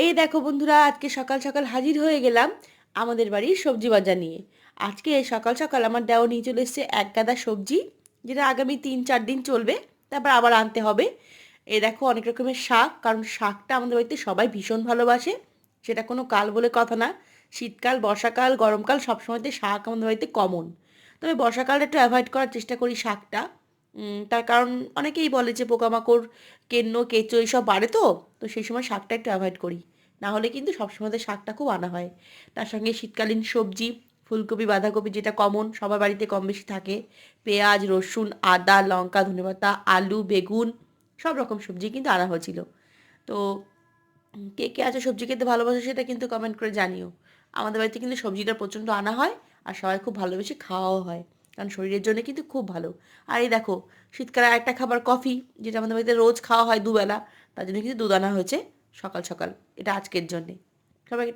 এই দেখো বন্ধুরা, আজকে সকাল সকাল হাজির হয়ে গেলাম আমাদের বাড়ির সবজি বাজার নিয়ে। আজকে সকাল সকাল আমার দেওর নিয়ে চলে এসেছে এক গাদা সবজি, যেটা আগামী 3-4 দিন চলবে, তারপর আবার আনতে হবে। এই দেখো অনেক রকমের শাক, কারণ শাকটা আমাদের বাড়িতে সবাই ভীষণ ভালোবাসে। সেটা কোনো কাল বলে কথা না, শীতকাল, বর্ষাকাল, গরমকাল সবসময়তে শাক আমাদের বাড়িতে কমন। তবে বর্ষাকালটা একটু অ্যাভয়েড করার চেষ্টা করি শাকটা। তার কারণ অনেকেই বলে যে পোকামাকড়, কেন্ন কেঁচো এইসব বাড়ে, তো তো সেই সময় শাকটা একটু অ্যাভয়েড করি। না হলে কিন্তু সবসময় শাকটা খুব আনা হয়। তার সঙ্গে শীতকালীন সবজি, ফুলকপি, বাঁধাকপি, যেটা কমন সবার বাড়িতে কম বেশি থাকে, পেঁয়াজ, রসুন, আদা, লঙ্কা, ধনেপাতা, আলু, বেগুন, সব রকম সবজি কিন্তু আনা হয়েছিল। তো কে কে আছে সবজি খেতে ভালোবাসে সেটা কিন্তু কমেন্ট করে জানিও। আমাদের বাড়িতে কিন্তু সবজিটা প্রচণ্ড আনা হয়, আর সবাই খুব ভালোবেসে খাওয়াও হয়, কারণ শরীরের জন্য কিন্তু খুব ভালো। আর এই দেখো, শীতকালে আরেকটা খাবার কফি, যেটা আমাদের বাড়িতে রোজ খাওয়া হয় দুবেলা, তার জন্য কিন্তু দুধ আনা হয়েছে সকাল সকাল। এটা আজকের জন্যে। সবাই